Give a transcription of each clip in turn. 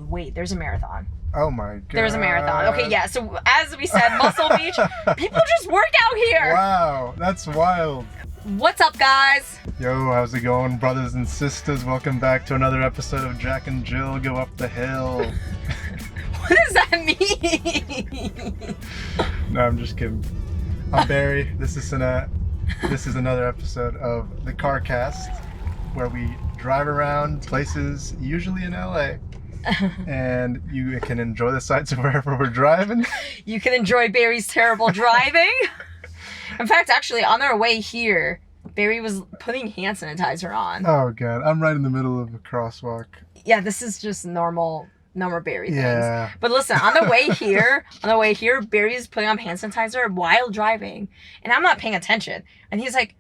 Wait, there's a marathon. Oh my god. There's a marathon. Okay, yeah. So as we said, Muscle Beach, people just work out here. Wow, that's wild. What's up, guys? Yo, how's it going, brothers and sisters? Welcome back to another episode of Jack and Jill Go Up the Hill. What does that mean? No, I'm just kidding. I'm Barry. This is another episode of the Carcast, where we drive around places, usually in LA. And you can enjoy the sights of wherever we're driving. You can enjoy Barry's terrible driving. In fact, actually, on our way here, Barry was putting hand sanitizer on. Oh god, I'm right in the middle of a crosswalk. Yeah, this is just normal Barry things. Yeah. But listen, on the way here, Barry's putting on hand sanitizer while driving, and I'm not paying attention. And he's like,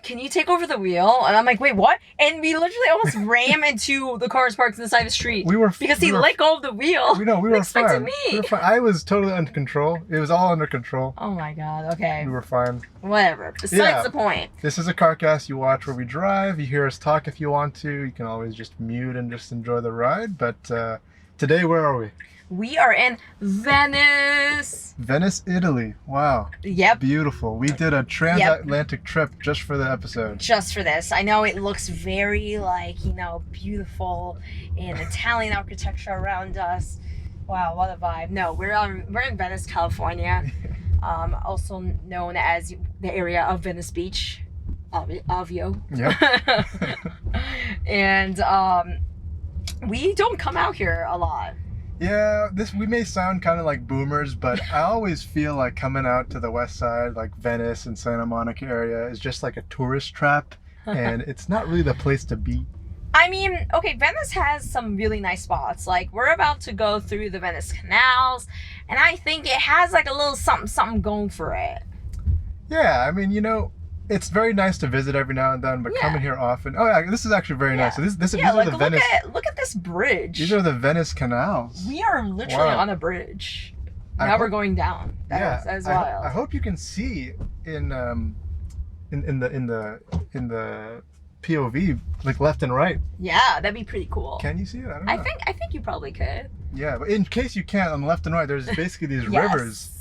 can you take over the wheel? And I'm like, wait, what? And we literally almost ram into the cars parked on the side of the street. Because he let go of the wheel. We were fine. Me. We were fine. I was totally under control. It was all under control. Oh my god, okay. We were fine. Whatever. Besides the point. This is a Carcast. You watch where we drive. You hear us talk if you want to. You can always just mute and just enjoy the ride. But today, where are we? We are in Venice. Venice, Italy. Wow. Yep. Beautiful. We did a transatlantic trip just for the episode. Just for this. I know it looks very beautiful and Italian architecture around us. Wow, what a vibe. No, we're in Venice, California. Also known as the area of Venice Beach. Ovio. Yep. And we don't come out here a lot. Yeah, we may sound kind of like boomers, but I always feel like coming out to the west side, like Venice and Santa Monica area, is just like a tourist trap, and it's not really the place to be. I mean, okay, Venice has some really nice spots. Like, we're about to go through the Venice canals, and I think it has like a little something going for it. Yeah, I mean, it's very nice to visit every now and then, but coming here often. Oh yeah, this is actually very nice. So these are the Venice. Look at this bridge. These are the Venice canals. We are literally on a bridge. Now we're going down. That is wild. I hope you can see in the POV, like left and right. Yeah, that'd be pretty cool. Can you see it? I don't know. I think you probably could. Yeah, but in case you can't, on the left and right, there's basically these rivers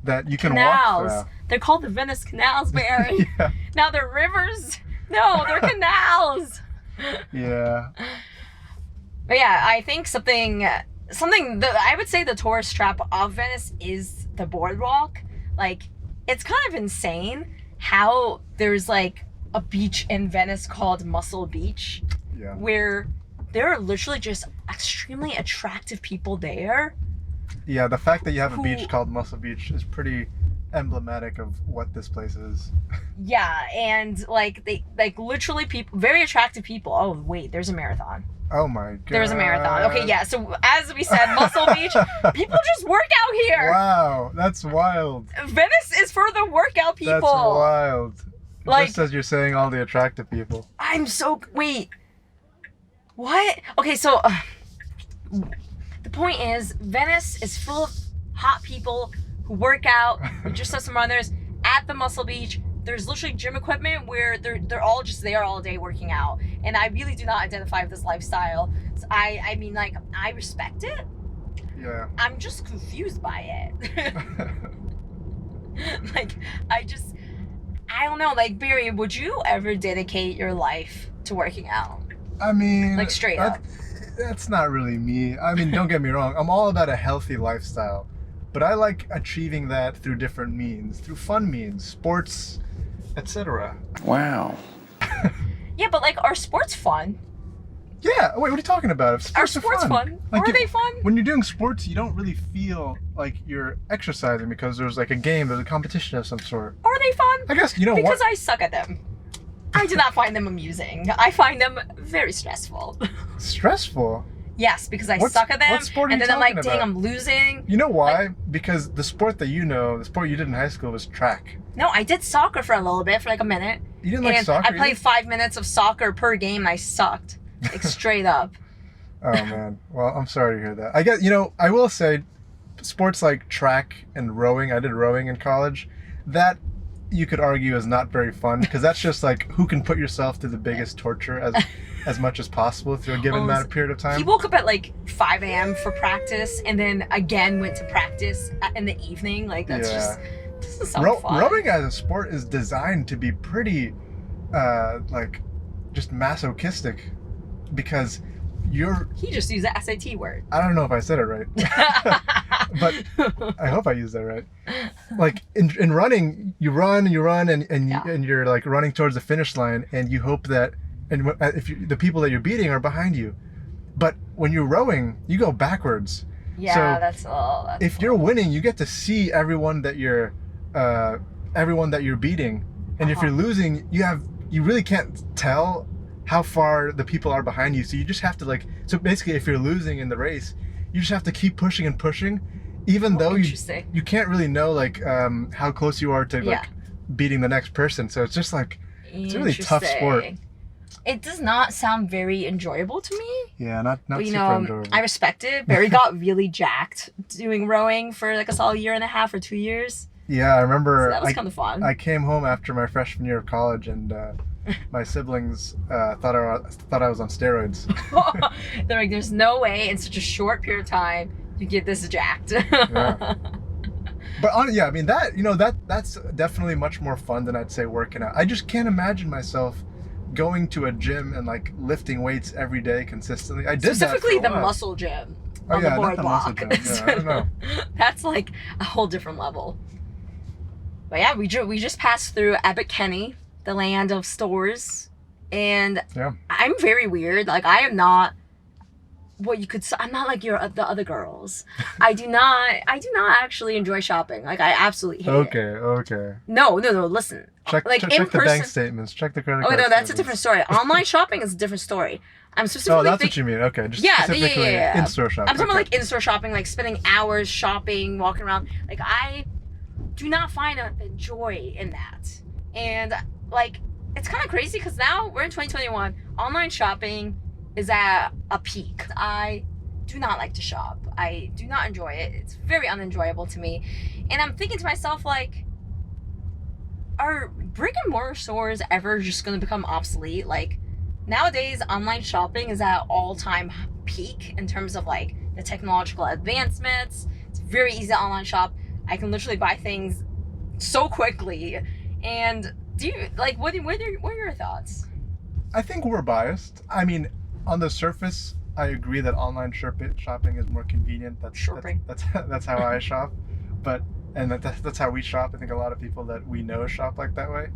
that you can walk through. They're called the Venice canals, Barry. Yeah. Now they're rivers. No, they're canals. Yeah. But yeah, I think something that I would say the tourist trap of Venice is the boardwalk. Like, it's kind of insane how there's like a beach in Venice called Muscle Beach, where there are literally just extremely attractive people there. Yeah, the fact that you have a beach called Muscle Beach is pretty emblematic of what this place is. Yeah, and they literally people, very attractive people. Oh wait, there's a marathon. Oh my god. There's a marathon. Okay, yeah. So as we said, Muscle Beach, people just work out here. Wow, that's wild. Venice is for the workout people. That's wild. Like, just as you're saying, all the attractive people. Wait. What? Okay, so the point is, Venice is full of hot people who work out. We just saw some runners at the Muscle Beach. There's literally gym equipment where they're all just there all day working out. And I really do not identify with this lifestyle. So I mean, like, I respect it. Yeah. I'm just confused by it. Like, I don't know. Like, Barry, would you ever dedicate your life to working out? I mean, like, straight up. That's not really me. I mean, don't get me wrong. I'm all about a healthy lifestyle. But I like achieving that through different means, through fun means, sports, etc. Wow. Yeah, but like, are sports fun? Yeah. Wait, what are you talking about? Sports are sports fun? Like, are they fun? When you're doing sports, you don't really feel like you're exercising because there's like a game, there's a competition of some sort. Are they fun? I guess, because I suck at them. I do not find them amusing. I find them very stressful. Stressful? Yes, because I suck at them. What sport are and you then I'm like, about? dang, I'm losing. You know why? Because the sport that the sport you did in high school was track. No, I did soccer for a little bit, for like a minute. You didn't like soccer? I played 5 minutes of soccer per game and I sucked. Like, straight up. Oh man. Well, I'm sorry to hear that. I guess, I will say sports like track and rowing, I did rowing in college, that you could argue is not very fun because that's just like who can put yourself through the biggest torture as as much as possible through a given amount of period of time. He woke up at like 5 a.m. for practice, and then again went to practice in the evening. Like that's just doesn't sound fun. Rowing as a sport is designed to be pretty, like, just masochistic, because He just used the SAT word. I don't know if I said it right, but I hope I used that right. Like in running, you run and you're like running towards the finish line, and you hope that the people that you're beating are behind you. But when you're rowing, you go backwards. Yeah, so that's all. If you're winning, you get to see everyone that you're beating, and if you're losing, you really can't tell how far the people are behind you. So you just have to so basically if you're losing in the race, you just have to keep pushing and pushing, even though you can't really know how close you are to beating the next person. So it's just it's a really tough sport. It does not sound very enjoyable to me. Yeah, not but, super enjoyable. I respect it. Barry got really jacked doing rowing for like a solid year and a half or 2 years. Yeah, I remember. So that was kind of fun. I came home after my freshman year of college, and my siblings thought I was on steroids. They're like, "There's no way in such a short period of time you get this jacked." Yeah. But I mean that's definitely much more fun than I'd say working out. I just can't imagine myself going to a gym and lifting weights every day consistently. I did specifically that for a while. The muscle gym on the boardwalk. Yeah, I don't know. That's like a whole different level. But yeah, we just passed through Abbot Kinney, the land of stores, and I'm very weird. Like I am not what you could. I'm not like the other girls. I do not actually enjoy shopping. Like I absolutely hate it. Okay. No. Listen. Check the bank statements. Check the credit card. Oh no, that's a different story. Online shopping is a different story. I'm specifically. Oh, that's what you mean. Okay, just specifically in-store shopping. I'm talking about in-store shopping, spending hours shopping, walking around. I do not find a joy in that, and it's kind of crazy because now we're in 2021. Online shopping is at a peak. I do not like to shop. I do not enjoy it. It's very unenjoyable to me, and I'm thinking to myself are brick and mortar stores ever just going to become obsolete? Nowadays, online shopping is at all-time peak in terms of the technological advancements. It's very easy to online shop. I can literally buy things so quickly. And do you what are your thoughts? I think we're biased. I mean, on the surface, I agree that online shopping is more convenient. That's how I shop, and that's how we shop. I think a lot of people that we know shop that way.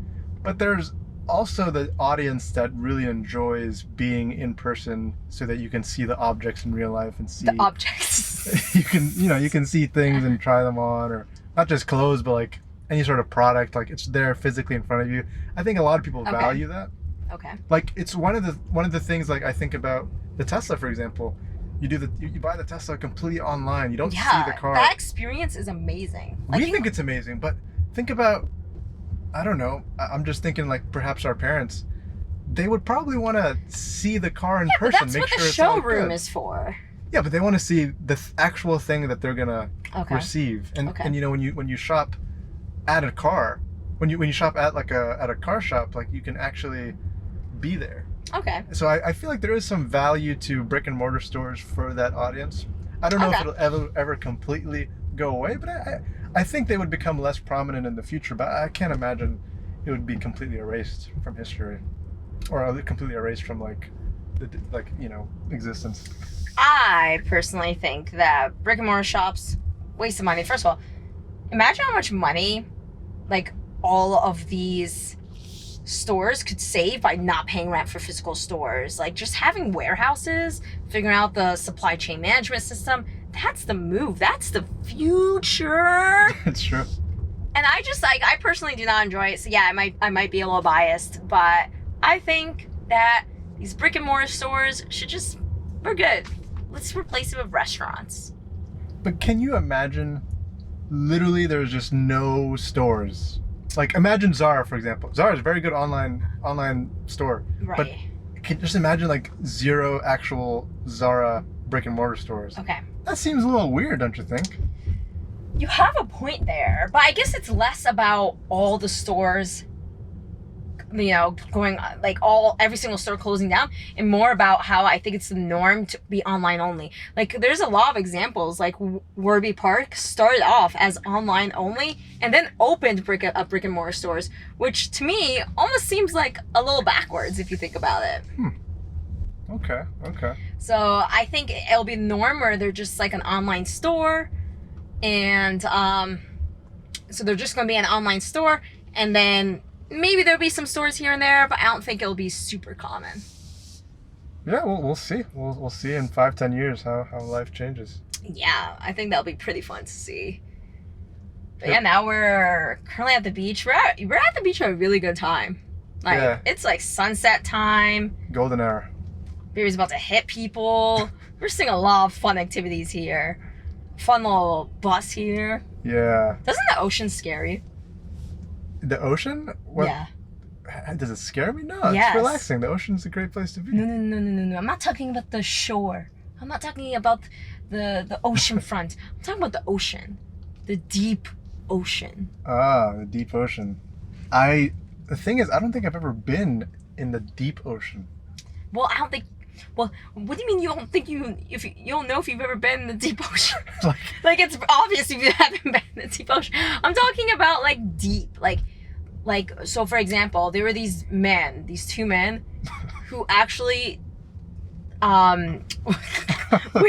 But there's also the audience that really enjoys being in person, so that you can see the objects in real life and see the objects. you can see things and try them on, or not just clothes, but any sort of product. It's there physically in front of you. I think a lot of people value that. Okay. It's one of the things I think about the Tesla, for example. You buy the Tesla completely online. You don't see the car. That experience is amazing. We think it's amazing, but think about, I don't know, I'm just thinking perhaps our parents, they would probably want to see the car in person, but that's make what sure the it's all showroom good. is for. Yeah, but they want to see the actual thing that they're gonna receive. And when you shop at a car, when you shop at a car shop, you can actually be there. Okay. So I feel there is some value to brick and mortar stores for that audience. I don't know if it'll ever completely go away, but I think they would become less prominent in the future. But I can't imagine it would be completely erased from history, or completely erased from existence. I personally think that brick and mortar shops waste of money. First of all, imagine how much money all of these stores could save by not paying rent for physical stores. Just having warehouses, figuring out the supply chain management system, that's the move. That's the future. It's true. And I personally do not enjoy it. So yeah, I might be a little biased, but I think that these brick and mortar stores we're good. Let's replace it with restaurants. But can you imagine literally there's just no stores? Imagine Zara, for example. Zara is a very good online store. Right. But just imagine zero actual Zara brick and mortar stores. Okay. That seems a little weird, don't you think? You have a point there, but I guess it's less about all the stores you know, going like every single store closing down, and more about how I think it's the norm to be online only. Like there's a lot of examples, like Warby Park started off as online only and then opened brick and mortar stores, which to me almost seems like a little backwards if you think about it. Okay. So I think it'll be the norm where they're just like an online store, and so they're just going to be an online store, and then maybe there'll be some stores here and there, but I don't think it'll be super common. Yeah, we'll see. We'll see in 5-10 years how life changes. Yeah, I think that'll be pretty fun to see. But yeah, now we're currently at the beach. We're at the beach at a really good time. Like it's like sunset time. Golden hour. Baby's about to hit people. We're seeing a lot of fun activities here. Fun little bus here. Yeah. Doesn't the ocean scare you? The ocean? What? Yeah. Does it scare me? No, Yes. It's relaxing. The ocean's a great place to be. No. I'm not talking about the shore. I'm not talking about the ocean front. I'm talking about the ocean. The deep ocean. Ah, the deep ocean. The thing is, I don't think I've ever been in the deep ocean. Well, I don't think. Well, what do you mean you don't think you don't know if you've ever been in the deep ocean? Like it's obvious if you haven't been in the deep ocean. I'm talking about like deep, like so. For example, there were these two men, who actually, where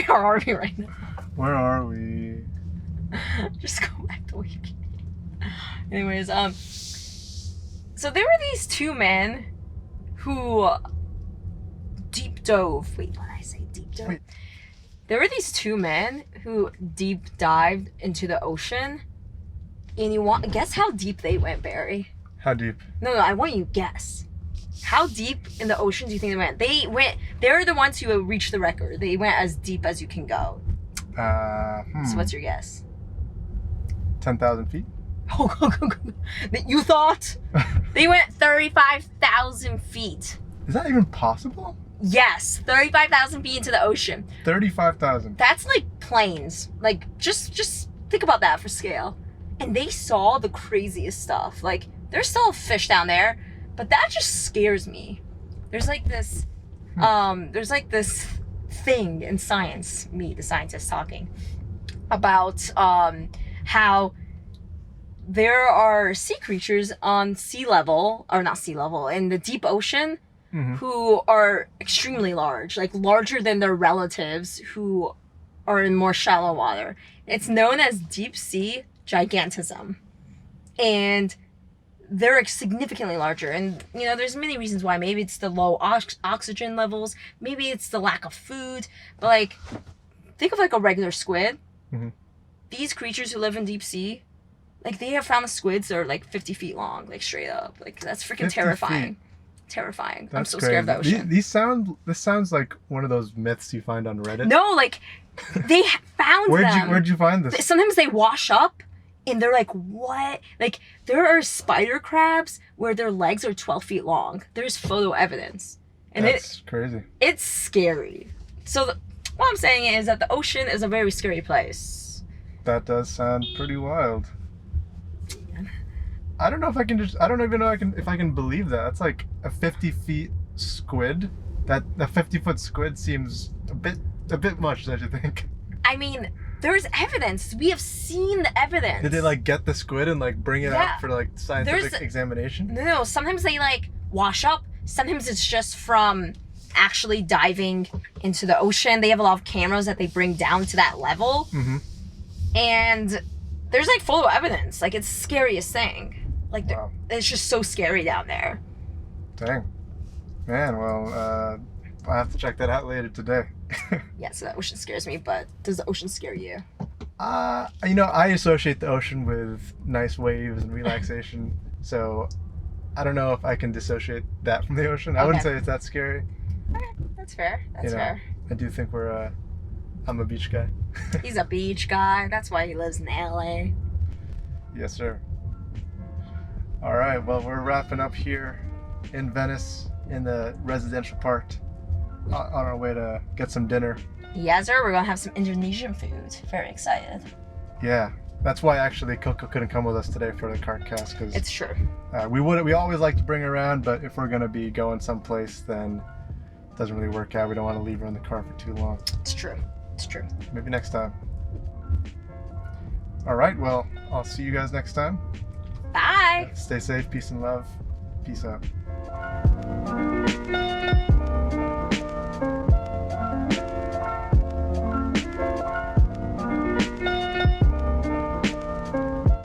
are we right now? Where are we? Just go back to where you came. Anyways, so there were these two men who deep dove. Wait, what did I say? Deep dove? Wait. There were these two men who deep dived into the ocean. And you want guess how deep they went, Barry? How deep? No, I want you to guess. How deep in the ocean do you think they went? They're the ones who reached the record. They went as deep as you can go. So what's your guess? 10,000 feet? You thought? They went 35,000 feet. Is that even possible? Yes, 35,000 feet into the ocean. 35,000. That's like planes. Like, just think about that for scale. And they saw the craziest stuff. Like, there's still fish down there, but that just scares me. There's like this, thing in science, me, the scientist, talking about how there are sea creatures on sea level, or not sea level, in the deep ocean, who are extremely large, like larger than their relatives who are in more shallow water. It's known as deep sea gigantism. And they're significantly larger. And, you know, there's many reasons why. Maybe it's the low oxygen levels. Maybe it's the lack of food. But, like, think of, like, a regular squid. These creatures who live in deep sea, like, they have found squids that are, like, 50 feet long, like, straight up. Like, that's freaking terrifying. Terrifying. That's I'm so crazy. scared of the ocean. This sounds like one of those myths you find on Reddit. No, like, they found them. Where'd you find this? Sometimes they wash up, and they're like, what? Like, there are spider crabs where their legs are 12 feet long. There's photo evidence. And that's crazy. It's scary. So what I'm saying is that the ocean is a very scary place. That does sound pretty wild. I don't know if I can I don't even know if I can believe that. That's like a 50 feet squid. That a 50-foot squid seems a bit much, don't you think? I mean, there's evidence. We have seen the evidence. Did they like get the squid and like bring it out for like scientific examination? No, sometimes they like wash up. Sometimes it's just from actually diving into the ocean. They have a lot of cameras that they bring down to that level. And there's like photo evidence. Like, it's the scariest thing. Like, it's just so scary down there. Dang. Man, well, I'll have to check that out later today. Yeah, so the ocean scares me, but does the ocean scare you? You know, I associate the ocean with nice waves and relaxation. So I don't know if I can dissociate that from the ocean. I wouldn't say it's that scary. Okay, that's fair. That's fair. I do think I'm a beach guy. He's a beach guy. That's why he lives in LA. Yes, sir. All right, well, we're wrapping up here in Venice in the residential part on our way to get some dinner. Yes, sir. We're going to have some Indonesian food. Very excited. Yeah, That's why actually Coco couldn't come with us today for the carcast, because It's true. we always like to bring her around, but if we're gonna be going someplace, then it doesn't really work out. We don't want to leave her in the car for too long. It's true. It's true. Maybe next time. All right, well, I'll see you guys next time. Bye. Stay safe, peace and love. Peace out.